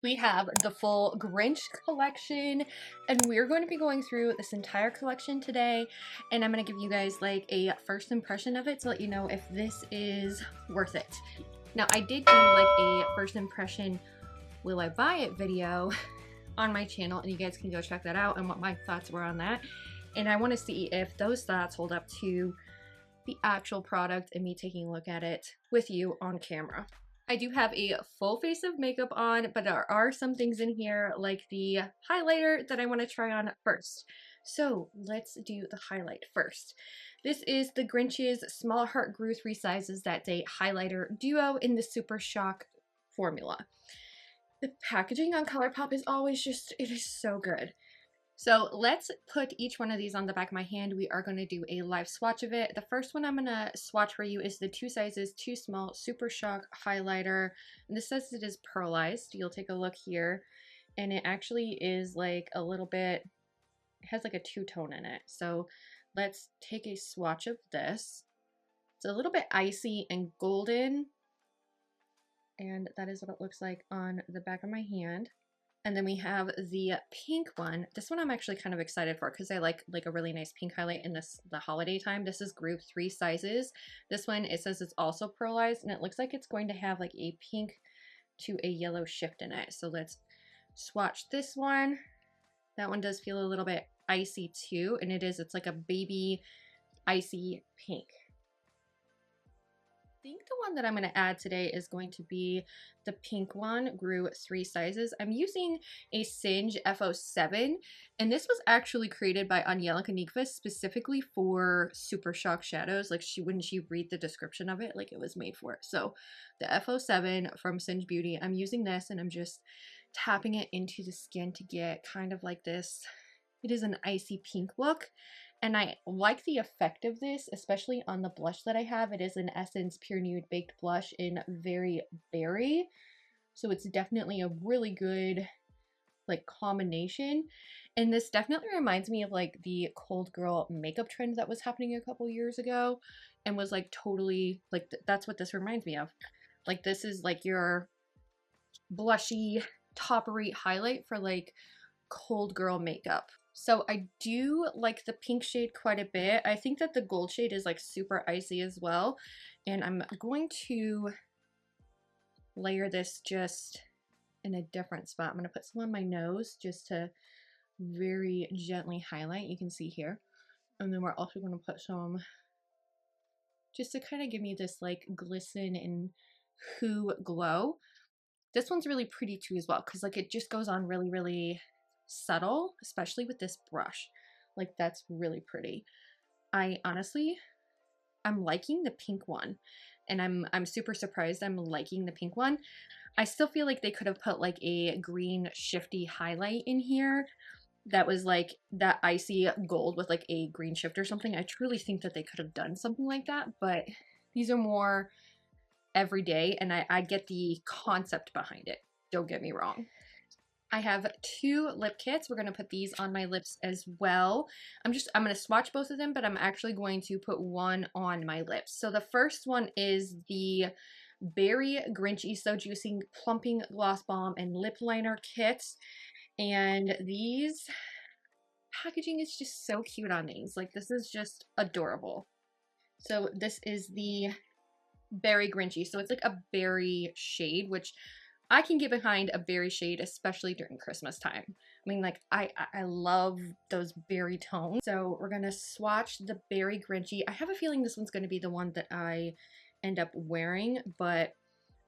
We have the full Grinch collection, and we're going to be going through this entire collection today, and I'm going to give you guys like a first impression of it to let you know if this is worth it. Now, I did do like a first impression will I buy it video on my channel, and you guys can go check that out and what my thoughts were on that. And I want to see if those thoughts hold up to the actual product and me taking a look at it with you on camera. I do have a full face of makeup on, but there are some things in here like the highlighter that I want to try on first. So let's do the highlight first. This is the Grinch's Small Heart Grew 3 Sizes That Day Highlighter Duo in the Super Shock formula. The packaging on Colourpop is always just, it is so good. So let's put each one of these on the back of my hand. We are going to do a live swatch of it. The first one I'm going to swatch for you is the 2 sizes too small Super Shock highlighter. And this says it is pearlized. You'll take a look here. And it actually is like a little bit, it has like a two-tone in it. So let's take a swatch of this. It's a little bit icy and golden. And that is what it looks like on the back of my hand. And then we have the pink one. This one I'm actually kind of excited for because I like a really nice pink highlight in the holiday time. This is group 3 sizes. This one, it says it's also pearlized, and it looks like it's going to have like a pink to a yellow shift in it. So let's swatch this one. That one does feel a little bit icy too, and it's like a baby icy pink. I think the one that I'm going to add today is going to be the pink one, grew 3 sizes. I'm using a Singe FO7, and this was actually created by Angelica Nyqvist specifically for Super Shock shadows. Like when she read the description of it, like it was made for it. So the FO7 from Singe Beauty, I'm using this and I'm just tapping it into the skin to get kind of like this. It is an icy pink look. And I like the effect of this, especially on the blush that I have. It is an Essence Pure Nude Baked Blush in Very Berry. So it's definitely a really good like combination. And this definitely reminds me of like the cold girl makeup trend that was happening a couple years ago. And was like totally like, that's what this reminds me of. Like this is like your blushy, toppery highlight for like cold girl makeup. So I do like the pink shade quite a bit. I think that the gold shade is like super icy as well. And I'm going to layer this just in a different spot. I'm going to put some on my nose just to very gently highlight. You can see here. And then we're also going to put some just to kind of give me this like glisten and hue glow. This one's really pretty too as well because like it just goes on really, really subtle, especially with this brush. Like that's really pretty. I'm liking the pink one, and I'm super surprised I'm liking the pink one. I still feel like they could have put like a green shifty highlight in here that was like that icy gold with like a green shift or something. I truly think that they could have done something like that, but these are more everyday, and I get the concept behind it. Don't get me wrong. I have 2 lip kits. We're going to put these on my lips as well. I'm going to swatch both of them, but I'm actually going to put one on my lips. So the first one is the Berry Grinchy So Juicy Plumping Gloss Balm and Lip Liner kits. And these packaging is just so cute on these. Like this is just adorable. So this is the Berry Grinchy. So it's like a berry shade, which I can get behind a berry shade, especially during Christmas time. I mean, like, I love those berry tones. So we're going to swatch the Berry Grinchy. I have a feeling this one's going to be the one that I end up wearing, but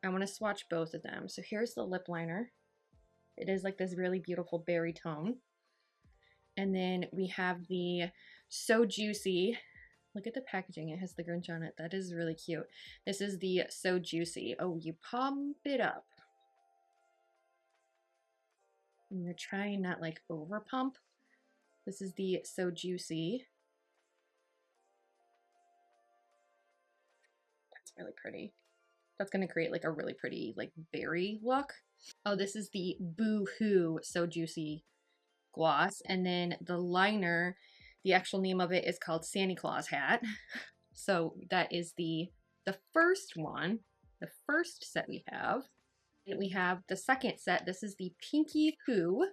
I want to swatch both of them. So here's the lip liner. It is like this really beautiful berry tone. And then we have the So Juicy. Look at the packaging. It has the Grinch on it. That is really cute. This is the So Juicy. Oh, you pump it up. And you're trying not like over pump. This is the So Juicy. That's really pretty. That's going to create like a really pretty like berry look. Oh, this is the Boo Hoo So Juicy gloss. And then the liner, the actual name of it is called Santa Claus Hat. So that is the first one, the first set we have. And we have the second set. This is the Pinky Poo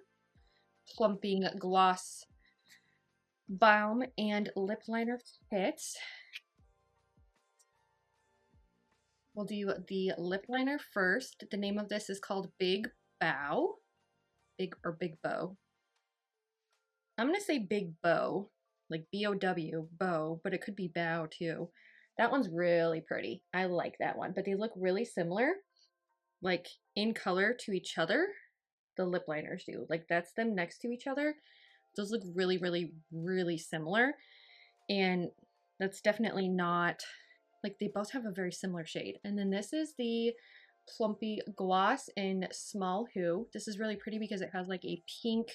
Plumping Gloss Balm and Lip Liner Kit. We'll do the lip liner first. The name of this is called Big Bow. Big Bow. I'm going to say Big Bow, like B-O-W, bow, but it could be bow too. That one's really pretty. I like that one, but they look really similar, like in color to each other. The lip liners do. Like that's them next to each other. Those look really, really, really similar. And that's definitely not, like they both have a very similar shade. And then this is the Plumpy Gloss in Small Who. This is really pretty because it has like a pink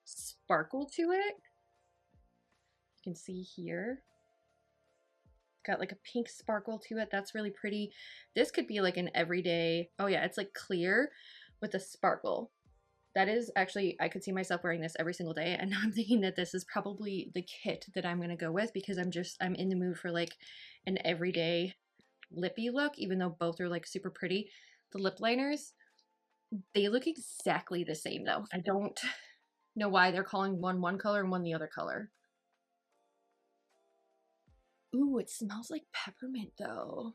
sparkle to it. You can see here. Got like a pink sparkle to it. That's really pretty. This could be like an everyday, oh yeah, it's like clear with a sparkle. That is actually, I could see myself wearing this every single day, and I'm thinking that this is probably the kit that I'm gonna go with because I'm in the mood for like an everyday lippy look, even though both are like super pretty. The lip liners, they look exactly the same though. I don't know why they're calling one color and one the other color. Ooh, it smells like peppermint though.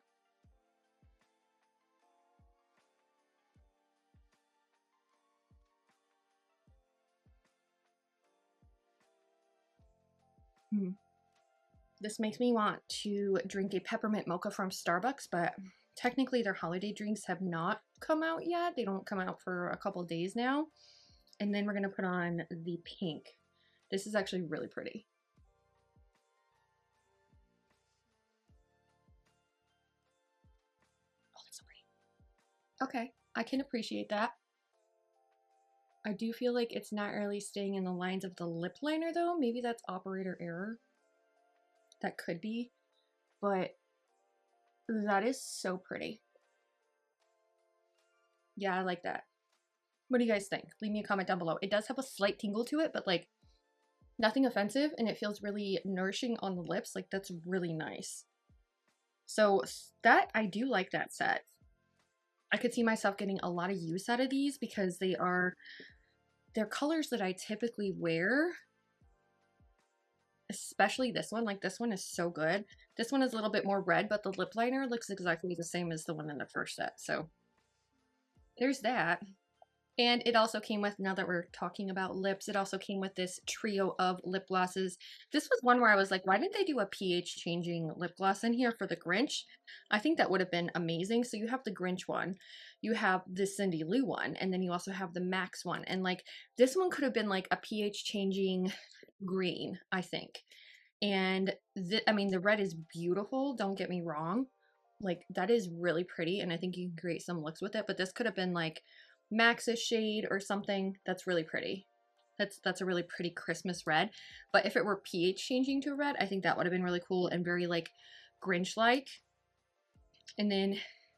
This makes me want to drink a peppermint mocha from Starbucks, but technically their holiday drinks have not come out yet. They don't come out for a couple days now. And then we're going to put on the pink. This is actually really pretty. Oh, that's so pretty. Okay, I can appreciate that. I do feel like it's not really staying in the lines of the lip liner though. Maybe that's operator error. That could be, but that is so pretty. Yeah, I like that. What do you guys think? Leave me a comment down below. It does have a slight tingle to it, but like nothing offensive, and it feels really nourishing on the lips. Like that's really nice. So that, I do like that set. I could see myself getting a lot of use out of these because they're colors that I typically wear. Especially this one. Like this one is so good. This one is a little bit more red, but the lip liner looks exactly the same as the one in the first set. So there's that. And it also came with, now that we're talking about lips, it also came with this trio of lip glosses. This was one where I was like, why didn't they do a pH changing lip gloss in here for the Grinch? I think that would have been amazing. So you have the Grinch one, you have the Cindy Lou one, and then you also have the Max one. And like this one could have been like a pH changing green, I think. And I mean, the red is beautiful, don't get me wrong. Like that is really pretty, and I think you can create some looks with it, but this could have been like Max's shade or something. That's really pretty. That's a really pretty Christmas red. But if it were pH changing to red, I think that would have been really cool and very like Grinch-like. And then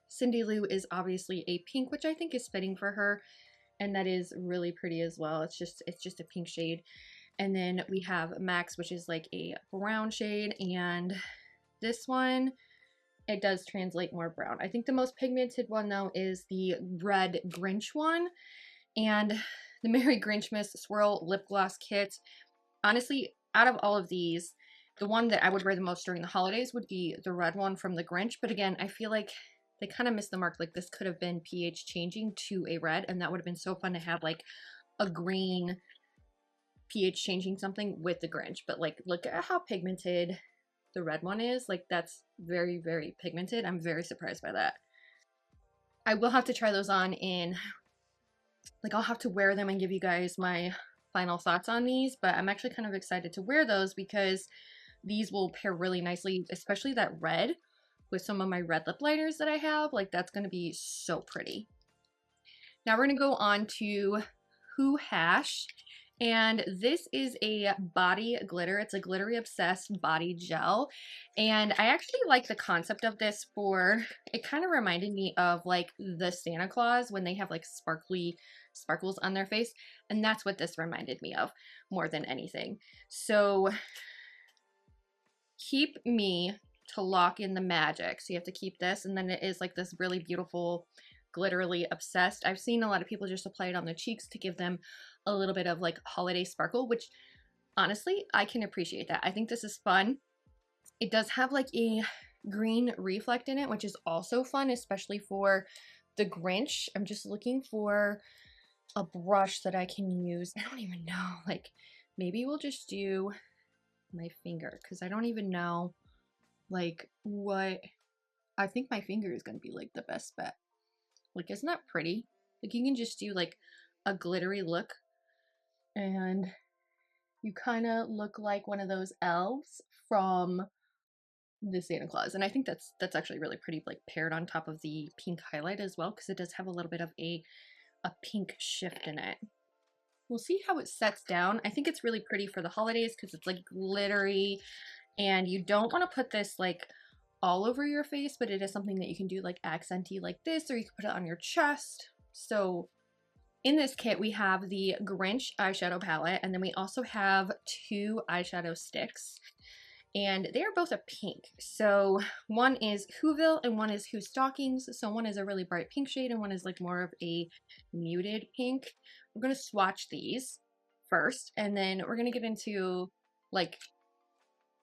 Cindy Lou is obviously a pink, which I think is fitting for her, and that is really pretty as well. It's just a pink shade. And then we have Max, which is like a brown shade, and this one, it does translate more brown. I think the most pigmented one though is the red Grinch one, and the Merry Grinchmas Swirl lip gloss kit. Honestly, out of all of these, the one that I would wear the most during the holidays would be the red one from the Grinch. But again, I feel like they kind of missed the mark. Like this could have been pH changing to a red, and that would have been so fun to have like a green pH changing something with the Grinch. But like, look at how pigmented the red one is. Like that's very, very pigmented. I'm very surprised by that. I will have to try those on in, like I'll have to wear them and give you guys my final thoughts on these, but I'm actually kind of excited to wear those because these will pair really nicely, especially that red with some of my red lip liners that I have. Like that's going to be so pretty. Now we're going to go on to Who Hash. And this is a body glitter. It's a glittery obsessed body gel. And I actually like the concept of this for, it kind of reminded me of like the Santa Claus when they have like sparkles on their face. And that's what this reminded me of more than anything. So keep me to lock in the magic. So you have to keep this, and then it is like this really beautiful Glitterally obsessed. I've seen a lot of people just apply it on the cheeks to give them a little bit of like holiday sparkle, which honestly, I can appreciate that. I think this is fun. It does have like a green reflect in it, which is also fun, especially for the Grinch. I'm just looking for a brush that I can use. I don't even know, like maybe we'll just do my finger, because I don't even know like what. I think my finger is going to be like the best bet. Like, isn't that pretty? Like, you can just do like a glittery look and you kind of look like one of those elves from the Santa Claus. And I think that's actually really pretty, like paired on top of the pink highlight as well, because it does have a little bit of a pink shift in it. We'll see how it sets down. I think it's really pretty for the holidays because it's like glittery, and you don't want to put this like all over your face, but it is something that you can do like accenty like this, or you can put it on your chest. So in this kit, we have the Grinch eyeshadow palette, and then we also have 2 eyeshadow sticks, and they are both a pink. So one is Whoville and one is Who Stockings. So one is a really bright pink shade and one is like more of a muted pink. We're going to swatch these first, and then we're going to get into like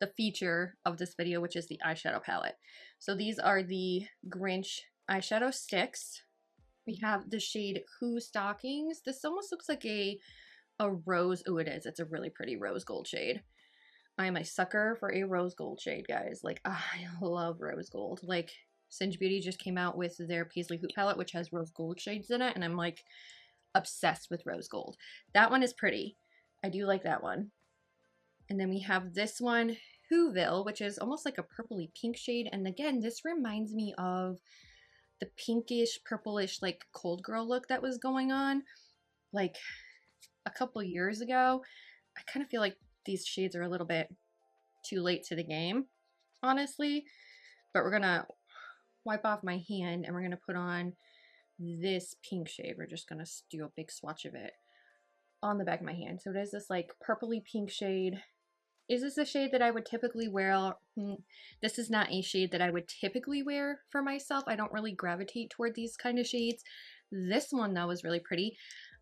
the feature of this video, which is the eyeshadow palette. So these are the Grinch eyeshadow sticks. We have the shade Who Stockings. This almost looks like a rose. Oh, it is. It's a really pretty rose gold shade. I am a sucker for a rose gold shade, guys. Like, I love rose gold. Like, Singe Beauty just came out with their Paisley Hoop palette, which has rose gold shades in it, and I'm like obsessed with rose gold. That one is pretty. I do like that one. And then we have this one, Whoville, which is almost like a purpley pink shade. And again, this reminds me of the pinkish, purplish, like cold girl look that was going on like a couple years ago. I kind of feel like these shades are a little bit too late to the game, honestly. But we're gonna wipe off my hand and we're gonna put on this pink shade. We're just gonna do a big swatch of it on the back of my hand. So it is this like purpley pink shade. Is this a shade that I would typically wear? This is not a shade that I would typically wear for myself. I don't really gravitate toward these kind of shades. This one though is really pretty.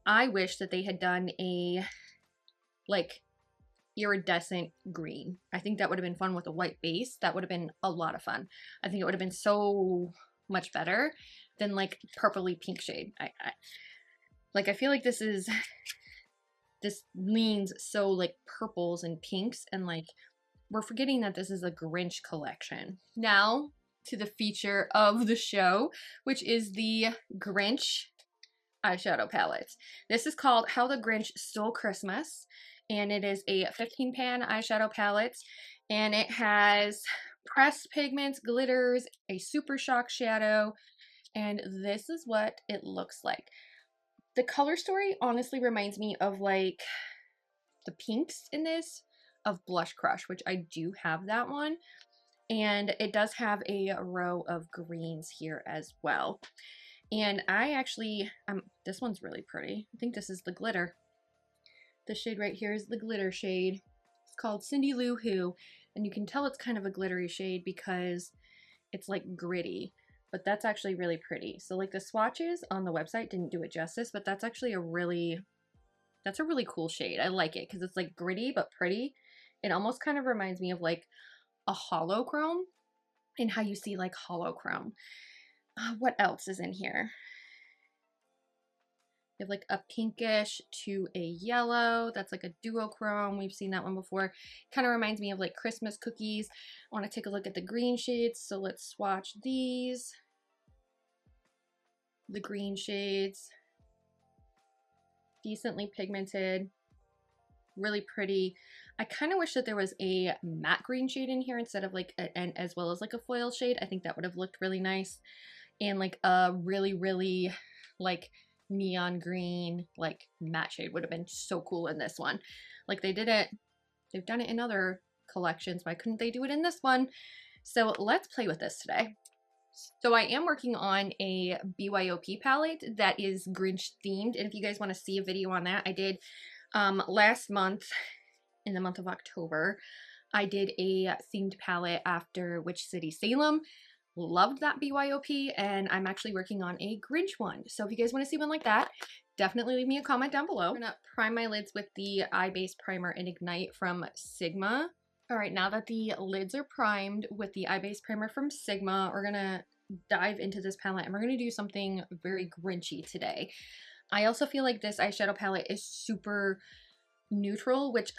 I wish that they had done a like iridescent green. I think that would have been fun with a white base. That would have been a lot of fun. I think it would have been so much better than like purpley pink shade. I feel like this leans so like purples and pinks, and like we're forgetting that this is a Grinch collection. Now to the feature of the show, which is the Grinch eyeshadow palette. This is called How the Grinch Stole Christmas, and it is a 15-pan eyeshadow palette, and it has pressed pigments, glitters, a super shock shadow, and this is what it looks like. The color story honestly reminds me of like the pinks in this of Blush Crush, which I do have that one. And it does have a row of greens here as well. And I actually, this one's really pretty. I think this is the glitter. The shade right here is the glitter shade. It's called Cindy Lou Who. And you can tell it's kind of a glittery shade because it's like gritty. But that's actually really pretty. So like the swatches on the website didn't do it justice, but that's actually a really cool shade. I like it because it's like gritty but pretty. It almost kind of reminds me of like a hollow chrome, and how you see like hollow chrome. What else is in here? You have like a pinkish to a yellow. That's like a duochrome. We've seen that one before. Kind of reminds me of like Christmas cookies. I want to take a look at the green shades. So let's swatch these. The green shades. Decently pigmented. Really pretty. I kind of wish that there was a matte green shade in here instead of like and as well as like a foil shade. I think that would have looked really nice. And like a really like neon green like matte shade would have been so cool in this one. Like they've done it in other collections. Why couldn't they do it in this one? So let's play with this today. So I am working on a BYOP palette that is Grinch themed, and if you guys want to see a video on that, I did last month, in the month of October, I did a themed palette after Witch City Salem. loved that BYOP, and I'm actually working on a Grinch one. So if you guys want to see one like that, definitely leave me a comment down below. I'm gonna prime my lids with the Eye Base Primer in Ignite from Sigma. All right, now that the lids are primed with the Eye Base Primer from Sigma, we're gonna dive into this palette and we're gonna do something very Grinchy today. I also feel like this eyeshadow palette is super neutral, which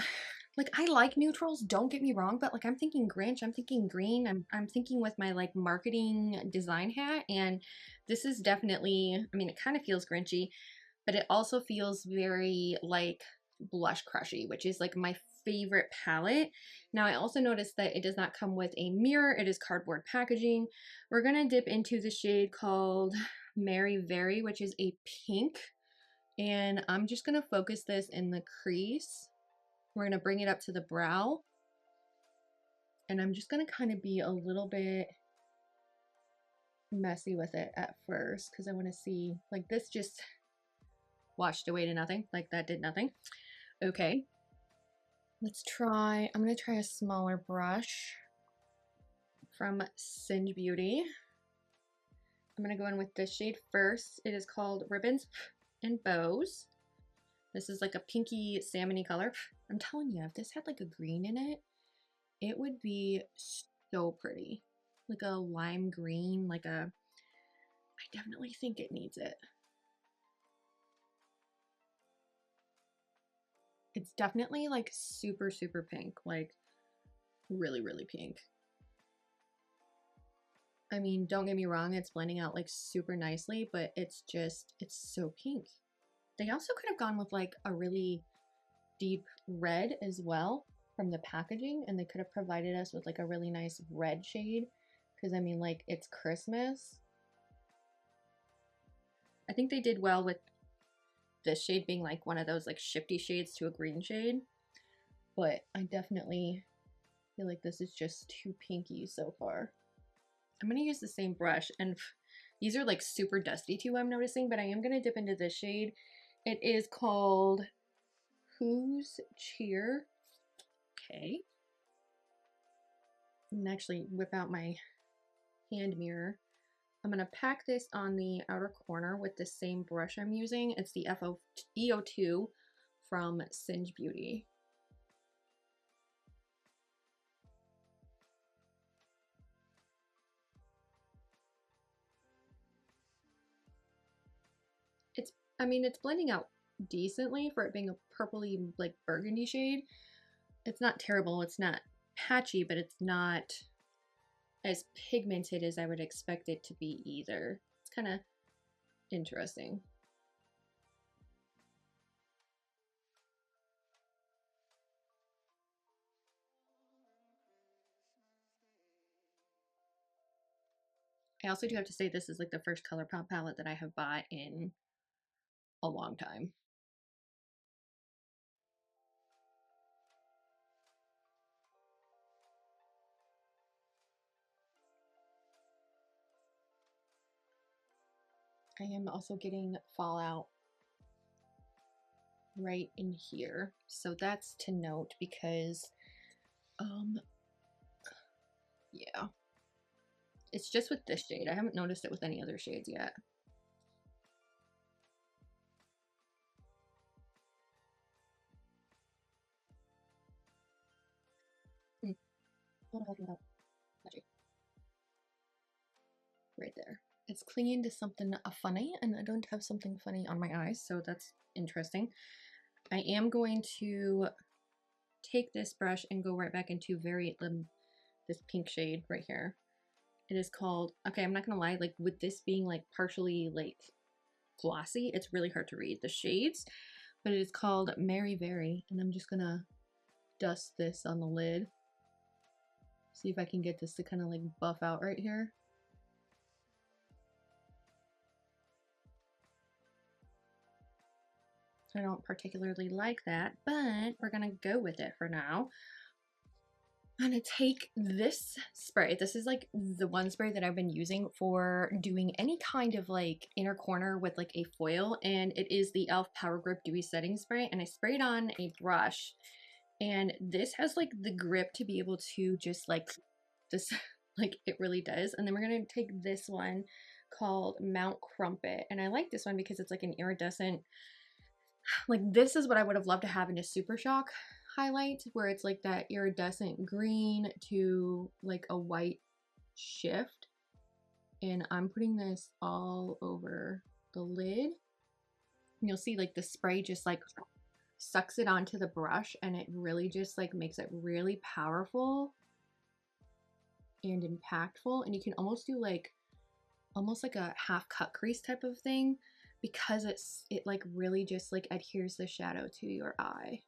like I like neutrals, don't get me wrong, but like I'm thinking Grinch, I'm thinking green, I'm thinking with my like marketing design hat, and this is definitely, I mean, it kind of feels Grinchy, but it also feels very like blush crushy, which is like my favorite palette. Now I also noticed that it does not come with a mirror, it is cardboard packaging. We're gonna dip into the shade called Mary Very, which is a pink, and I'm just gonna focus this in the crease. We're gonna bring it up to the brow, and I'm just gonna kind of be a little bit messy with it at first because I want to see, like, this just washed away to nothing, like that did nothing. Okay, let's try, I'm gonna try a smaller brush from Singe Beauty. I'm gonna go in with this shade first. It is called Ribbons and Bows. This is like a pinky salmony color. I'm telling you, if this had like a green in it, it would be so pretty. Like a lime green, like a, I definitely think it needs it. It's definitely like super, super pink, like really, really pink. I mean, don't get me wrong, it's blending out like super nicely, but it's just, it's so pink. They also could have gone with like a really deep red as well from the packaging, and they could have provided us with like a really nice red shade, because I mean, like, it's Christmas. I think they did well with this shade being like one of those like shifty shades to a green shade, but I definitely feel like this is just too pinky so far. I'm gonna use the same brush, and these are like super dusty too, I'm noticing, but I am gonna dip into this shade. It is called Who's Cheer. Okay. And actually whip out my hand mirror. I'm gonna pack this on the outer corner with the same brush I'm using. It's the EO2 from Singe Beauty. It's, I mean, it's blending out decently for it being a purpley, like, burgundy shade. It's not terrible, it's not patchy, but it's not as pigmented as I would expect it to be either. It's kind of interesting. I also do have to say this is like the first Colourpop palette that I have bought in a long time. I am also getting fallout right in here, so that's to note because yeah, it's just with this shade. I haven't noticed it with any other shades yet. Right there. It's clinging to something funny, and I don't have something funny on my eyes, so that's interesting. I am going to take this brush and go right back into this pink shade right here. It is called, okay, I'm not gonna lie, like with this being like partially like glossy, it's really hard to read the shades, but it is called Mary Very, and I'm just gonna dust this on the lid. See if I can get this to kind of like buff out right here. I don't particularly like that, but we're gonna go with it for now. I'm gonna take this spray. This is like the one spray that I've been using for doing any kind of like inner corner with like a foil, and it is the e.l.f. Power Grip Dewy Setting Spray, and I sprayed on a brush, and this has like the grip to be able to just like this Like it really does. And then we're gonna take this one called Mount Crumpet. And I like this one because it's like an iridescent, like this is what I would have loved to have in a Super Shock highlight, where it's like that iridescent green to like a white shift. And I'm putting this all over the lid. And you'll see like the spray just like sucks it onto the brush, and it really just like makes it really powerful and impactful. And you can almost do like almost like a half cut crease type of thing, because it like really just like adheres the shadow to your eye.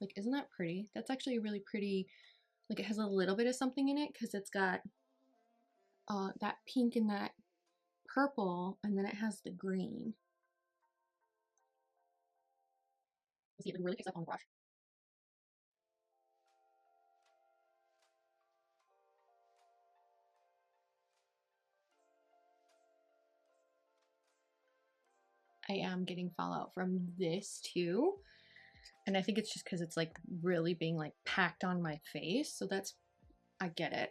Like, isn't that pretty? That's actually a really pretty, like it has a little bit of something in it because it's got that pink and that purple, and then it has the green. See, it really picks up on the brush. I am getting fallout from this too. And I think it's just because it's like really being like packed on my face. So that's, I get it.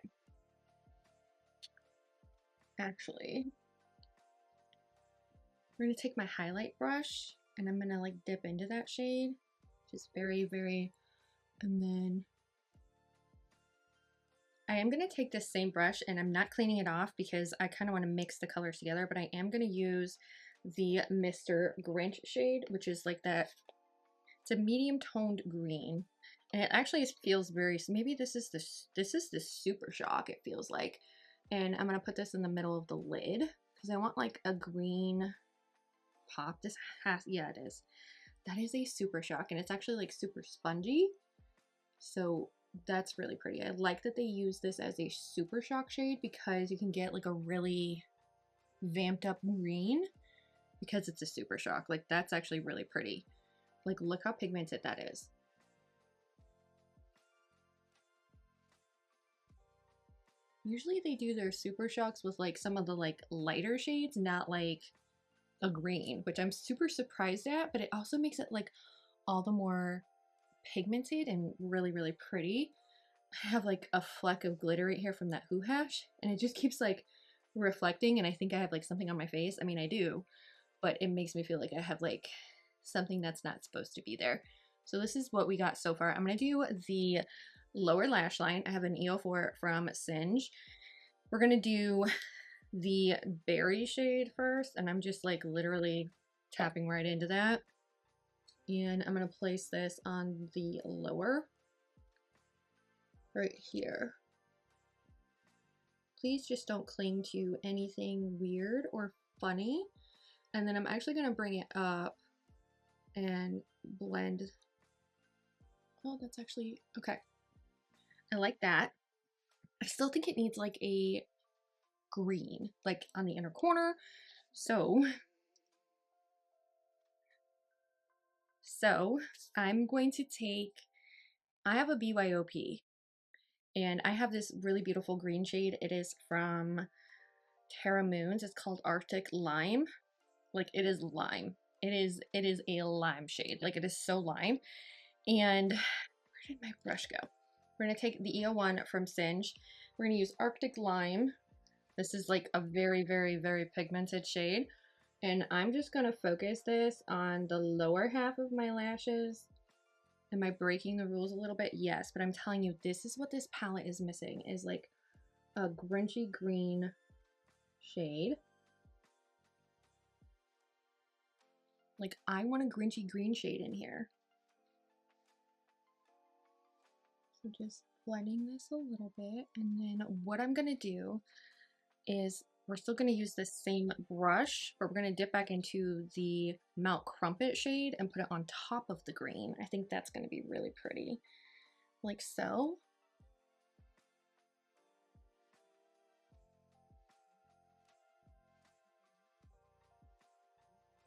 Actually, we're gonna take my highlight brush and I'm gonna like dip into that shade. Just very, very, and then I am gonna take this same brush and I'm not cleaning it off because I kind of want to mix the colors together, but I am gonna use the Mr. Grinch shade, which is like that, it's a medium toned green. And it actually feels very, maybe this is the Super Shock, it feels like. And I'm gonna put this in the middle of the lid because I want like a green pop. This has, yeah, it is. That is a Super Shock, and it's actually like super spongy. So that's really pretty. I like that they use this as a Super Shock shade because you can get like a really vamped up green because it's a Super Shock. Like that's actually really pretty. Like look how pigmented that is. Usually they do their Super Shocks with like some of the like lighter shades, not like a green, which I'm super surprised at, but it also makes it like all the more pigmented and really, really pretty. I have like a fleck of glitter right here from that Who Hash, and it just keeps like reflecting, and I think I have like something on my face. I mean, I do, but it makes me feel like I have like something that's not supposed to be there. So this is what we got so far. I'm gonna do the lower lash line. I have an EO4 from Singe. We're gonna do the berry shade first, and I'm just like literally tapping right into that. And I'm gonna place this on the lower right here. Please just don't cling to anything weird or funny. And then I'm actually gonna bring it up and blend. Oh, that's actually okay. I like that. I still think it needs like a green, like on the inner corner. So I'm going to take, I have a BYOP and I have this really beautiful green shade. It is from Terra Moons. It's called Arctic Lime. Like it is lime. It is a lime shade. Like it is so lime. And where did my brush go? We're gonna take the EO1 from Singe. We're gonna use Arctic Lime. This is like a very, very, very pigmented shade. And I'm just gonna focus this on the lower half of my lashes. Am I breaking the rules a little bit? Yes, but I'm telling you, this is what this palette is missing, is like a Grinchy green shade. Like I want a Grinchy green shade in here. So just blending this a little bit, and then what I'm gonna do is we're still gonna use the same brush, but we're gonna dip back into the Mount Crumpet shade and put it on top of the green. I think that's gonna be really pretty, like so.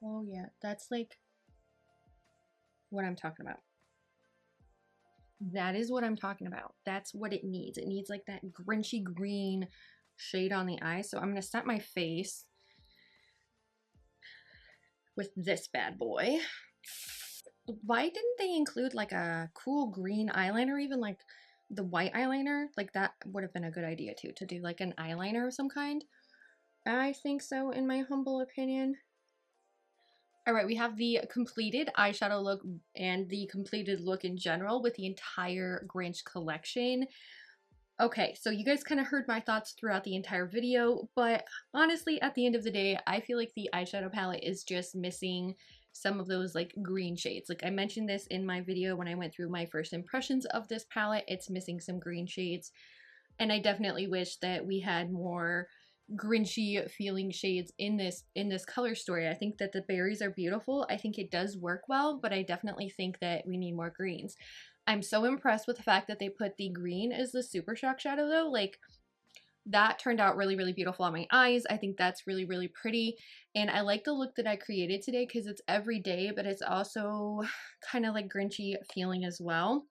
Oh yeah, that's like what I'm talking about. That is what I'm talking about. That's what it needs. It needs like that Grinchy green shade on the eye. So I'm gonna set my face with this bad boy. Why didn't they include like a cool green eyeliner, even like the white eyeliner. Like that would have been a good idea too, to do like an eyeliner of some kind. I think so, in my humble opinion. All right, we have the completed eyeshadow look and the completed look in general with the entire Grinch collection. Okay, so you guys kind of heard my thoughts throughout the entire video, but honestly, at the end of the day, I feel like the eyeshadow palette is just missing some of those like green shades. Like I mentioned this in my video when I went through my first impressions of this palette, it's missing some green shades. And I definitely wish that we had more Grinchy feeling shades in this color story. I think that the berries are beautiful. I think it does work well, but I definitely think that we need more greens. I'm so impressed with the fact that they put the green as the Super Shock shadow though. Like that turned out really, really beautiful on my eyes. I think that's really, really pretty. And I like the look that I created today because it's everyday, but it's also kind of like Grinchy feeling as well.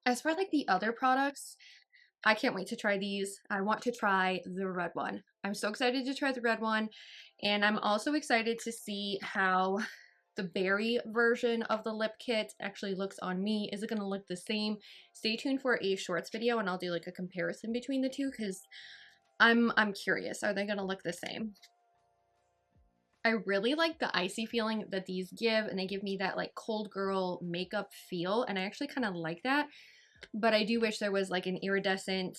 As for like the other products, I can't wait to try these. I want to try the red one. I'm so excited to try the red one. And I'm also excited to see how the berry version of the lip kit actually looks on me. Is it going to look the same? Stay tuned for a shorts video and I'll do like a comparison between the two because I'm curious. Are they going to look the same? I really like the icy feeling that these give, and they give me that like cold girl makeup feel, and I actually kind of like that. But I do wish there was like an iridescent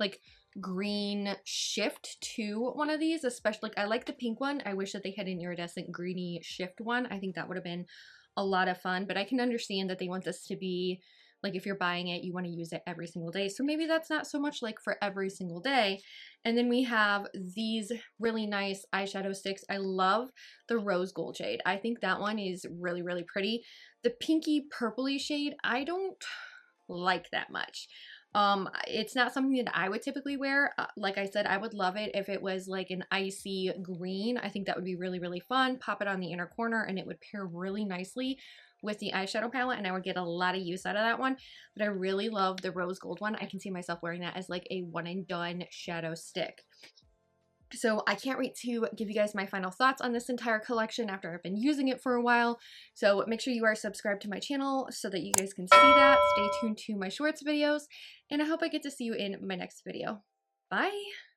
like green shift to one of these, especially like I like the pink one. I wish that they had an iridescent greeny shift one. I think that would have been a lot of fun, but I can understand that they want this to be like if you're buying it, you want to use it every single day. So maybe that's not so much like for every single day. And then we have these really nice eyeshadow sticks. I love the rose gold shade. I think that one is really, really pretty. The pinky purpley shade, I don't like that much. It's not something that I would typically wear. Like I said, I would love it if it was like an icy green. I think that would be really, really fun. Pop it on the inner corner and it would pair really nicely with the eyeshadow palette and I would get a lot of use out of that one. But I really love the rose gold one. I can see myself wearing that as like a one and done shadow stick. So I can't wait to give you guys my final thoughts on this entire collection after I've been using it for a while. So make sure you are subscribed to my channel so that you guys can see that. Stay tuned to my shorts videos, and I hope I get to see you in my next video. Bye!